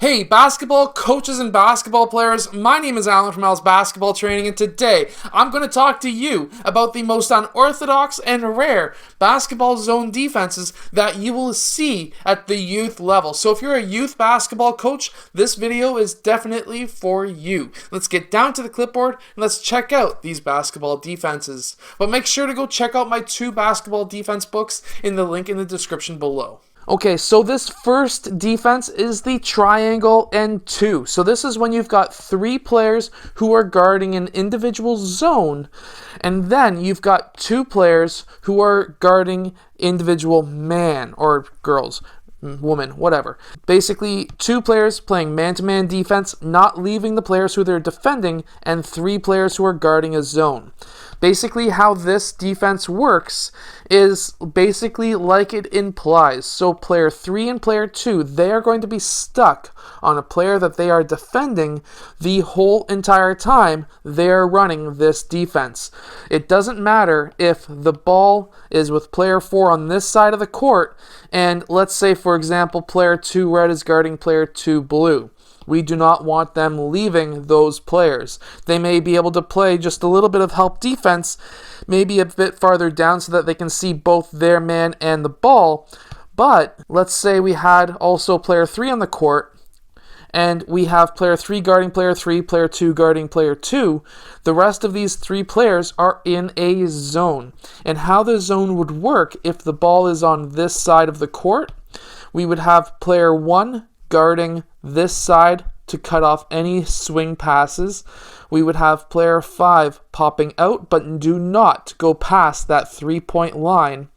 Hey, basketball coaches and basketball players, my name is Alan from Al's Basketball Training, and today I'm going to talk to you about the most unorthodox and rare basketball zone defenses that you will see at the youth level. So if you're a youth basketball coach, this video is definitely for you. Let's get down to the clipboard and let's check out these basketball defenses. But make sure to go check out my 2 basketball defense books in the link in the description below. Okay, so this first defense is the triangle and 2. So this is when you've got 3 players who are guarding an individual zone, and then you've got 2 players who are guarding individual man or girls, woman, whatever. Basically, 2 players playing man-to-man defense, not leaving the players who they're defending, and 3 players who are guarding a zone. Basically, how this defense works is basically like it implies. So player 3 and player 2, they are going to be stuck on a player that they are defending the whole entire time they are running this defense. It doesn't matter if the ball is with player 4 on this side of the court, and let's say, for example, player 2 red is guarding player 2 blue. We do not want them leaving those players. They may be able to play just a little bit of help defense, maybe a bit farther down so that they can see both their man and the ball. But let's say we had also player 3 on the court, and we have player 3 guarding player 3, player 2 guarding player 2. The rest of these 3 players are in a zone. And how the zone would work if the ball is on this side of the court, we would have player 1 guarding this side to cut off any swing passes. We would have player 5 popping out, but do not go past that 3-point line.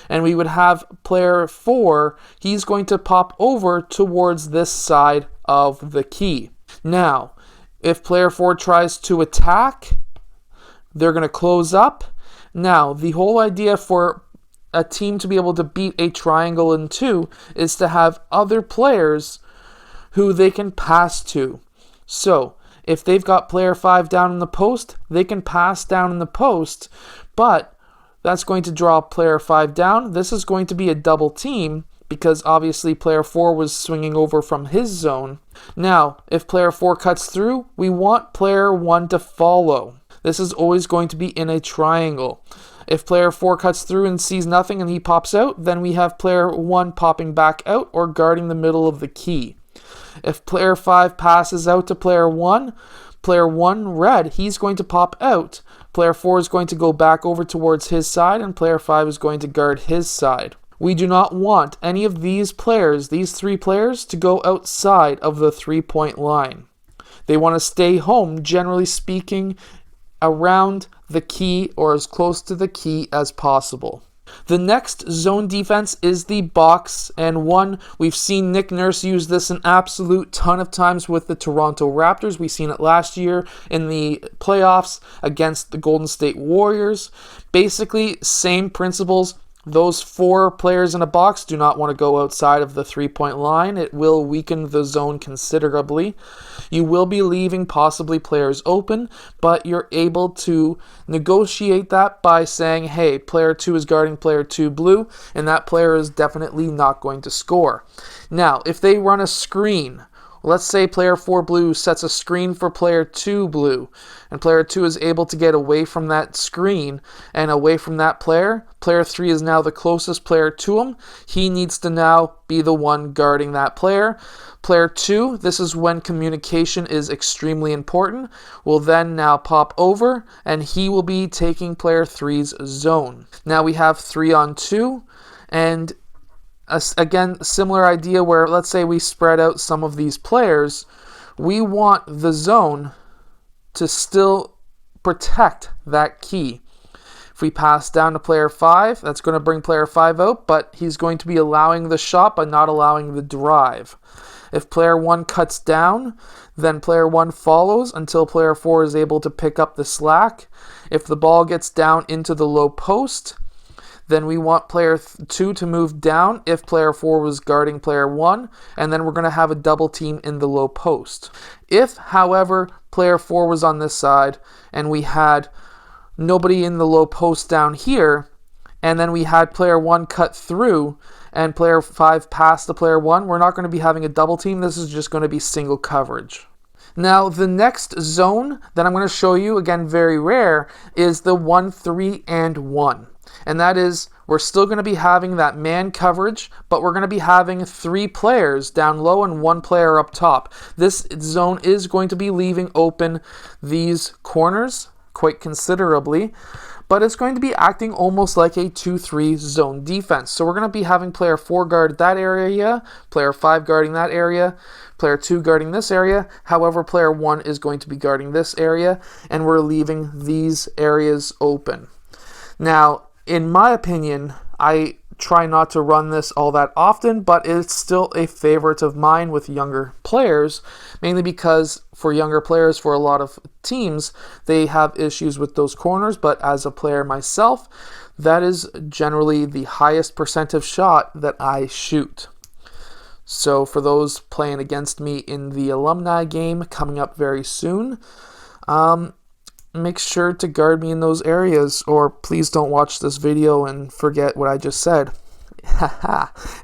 And we would have player 4, he's going to pop over towards this side of the key. Now, if player 4 tries to attack, they're going to close up. Now, the whole idea for a team to be able to beat a triangle in 2 is to have other players who they can pass to. So, if they've got player 5 down in the post, they can pass down in the post, but that's going to draw player 5 down. This is going to be a double team because obviously player 4 was swinging over from his zone. Now, if player 4 cuts through, we want player 1 to follow. This is always going to be in a triangle. If player 4 cuts through and sees nothing and he pops out, then we have player 1 popping back out or guarding the middle of the key. If player 5 passes out to player 1 red, he's going to pop out. Player 4 is going to go back over towards his side, and player 5 is going to guard his side. We do not want any of these players, these 3 players, to go outside of the 3-point line. They want to stay home, generally speaking, around the key or as close to the key as possible. The next zone defense is the box and 1. We've seen Nick Nurse use this an absolute ton of times with the Toronto Raptors. We've seen it last year in the playoffs against the Golden State Warriors. Basically, same principles. Those 4 players in a box do not want to go outside of the 3-point line. It will weaken the zone considerably. You will be leaving possibly players open, but you're able to negotiate that by saying, hey, player 2 is guarding player 2 blue, and that player is definitely not going to score. Now, if they run a screen, let's say player 4 blue sets a screen for player 2 blue, and player 2 is able to get away from that screen and away from that player. Player 3 is now the closest player to him. He needs to now be the one guarding that player. Player 2, this is when communication is extremely important, will then now pop over, and he will be taking player 3's zone. Now we have 3-on-2, and again, similar idea where let's say we spread out some of these players. We want the zone to still protect that key. If we pass down to player 5, that's going to bring player 5 out, but he's going to be allowing the shot but not allowing the drive. If player 1 cuts down, then player 1 follows until player 4 is able to pick up the slack. If the ball gets down into the low post, then we want player 2 to move down if player 4 was guarding player 1, and then we're going to have a double team in the low post. If, however, player 4 was on this side and we had nobody in the low post down here, and then we had player 1 cut through, and player 5 pass to player 1, we're not going to be having a double team. This is just going to be single coverage. Now, the next zone that I'm going to show you, again, very rare, is the 1, 3, and 1. And that is, we're still going to be having that man coverage, but we're going to be having 3 players down low and 1 player up top. This zone is going to be leaving open these corners quite considerably, but it's going to be acting almost like a 2-3 zone defense. So we're going to be having player 4 guard that area, player 5 guarding that area, player 2 guarding this area. However, player 1 is going to be guarding this area, and we're leaving these areas open. Now, in my opinion, I try not to run this all that often, but it's still a favorite of mine with younger players, mainly because for younger players, for a lot of teams, they have issues with those corners, but as a player myself, that is generally the highest percentage shot that I shoot. So for those playing against me in the alumni game coming up very soon, make sure to guard me in those areas, or please don't watch this video and forget what I just said.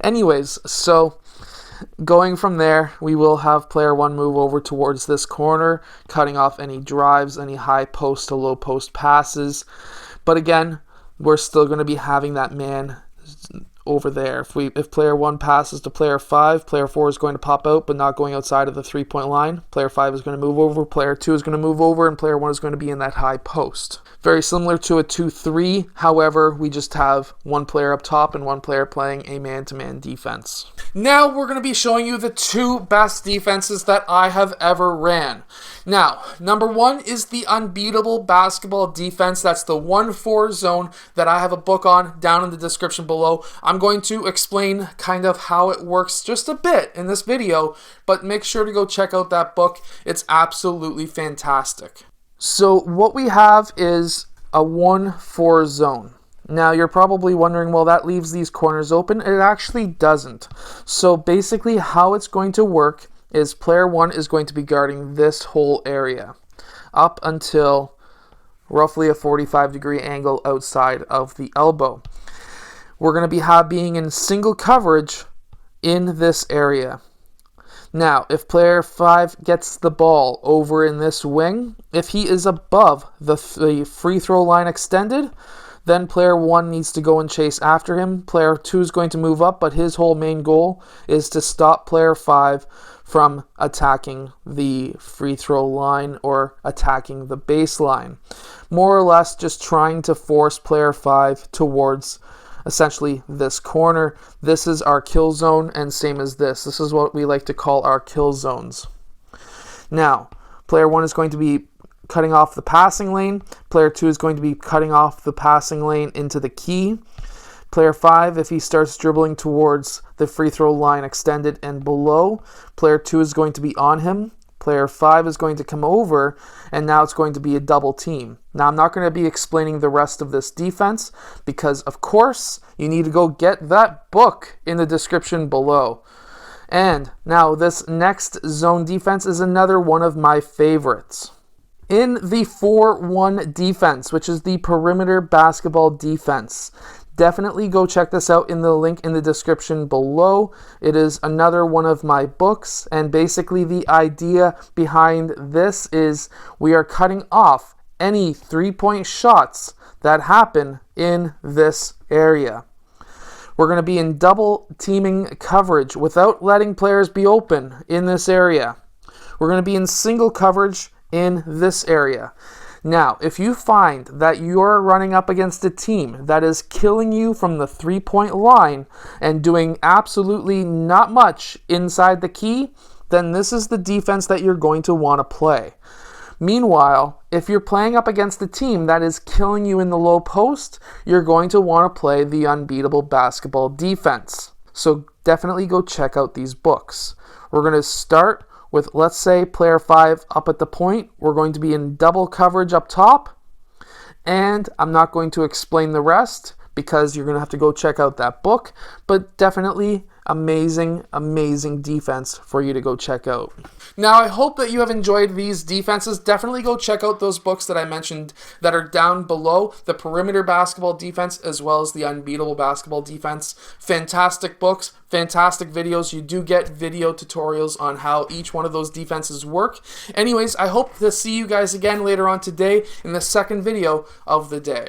Anyways, so going from there, we will have player 1 move over towards this corner, cutting off any drives, any high post to low post passes. But again, we're still going to be having that man over there. If player 1 passes to player 5, player 4 is going to pop out, but not going outside of the 3-point line. Player 5 is going to move over, player 2 is going to move over, and player 1 is going to be in that high post. Very similar to a 2-3, however, we just have 1 player up top and 1 player playing a man-to-man defense. Now we're going to be showing you the 2 best defenses that I have ever ran. Now, number 1 is the Unbeatable basketball defense. That's the 1-4 zone that I have a book on down in the description below. I'm going to explain kind of how it works just a bit in this video, but make sure to go check out that book. It's absolutely fantastic. So what we have is a 1-4 zone. Now you're probably wondering, well, that leaves these corners open. It actually doesn't. So basically how it's going to work is player 1 is going to be guarding this whole area up until roughly a 45-degree angle outside of the elbow. We're going to be being in single coverage in this area. Now, if player 5 gets the ball over in this wing, if he is above the free throw line extended, then player 1 needs to go and chase after him. Player 2 is going to move up, but his whole main goal is to stop player 5 from attacking the free throw line or attacking the baseline. More or less just trying to force player 5 towards essentially this corner. This is our kill zone, and same as this. This is what we like to call our kill zones. Now, player 1 is going to be cutting off the passing lane. Player 2 is going to be cutting off the passing lane into the key. Player 5, if he starts dribbling towards the free throw line extended and below, player 2 is going to be on him. Player 5 is going to come over, and now it's going to be a double team. Now, I'm not going to be explaining the rest of this defense because, of course, you need to go get that book in the description below. And now this next zone defense is another one of my favorites. In the 4-1 defense, which is the perimeter basketball defense, definitely go check this out in the link in the description below. It is another one of my books, and basically the idea behind this is we are cutting off any 3-point shots that happen in this area. We're going to be in double teaming coverage without letting players be open in this area. We're going to be in single coverage in this area. Now, if you find that you're running up against a team that is killing you from the 3-point line and doing absolutely not much inside the key, then this is the defense that you're going to want to play. Meanwhile, if you're playing up against a team that is killing you in the low post, you're going to want to play the Unbeatable basketball defense. So definitely go check out these books. We're going to start with, let's say, player 5 up at the point. We're going to be in double coverage up top, and I'm not going to explain the rest because you're going to have to go check out that book, but definitely amazing, amazing defense for you to go check out. Now, I hope that you have enjoyed these defenses. Definitely go check out those books that I mentioned that are down below, the Perimeter Basketball Defense as well as the Unbeatable Basketball Defense. Fantastic books, fantastic videos. You do get video tutorials on how each one of those defenses work. Anyways, I hope to see you guys again later on today in the second video of the day.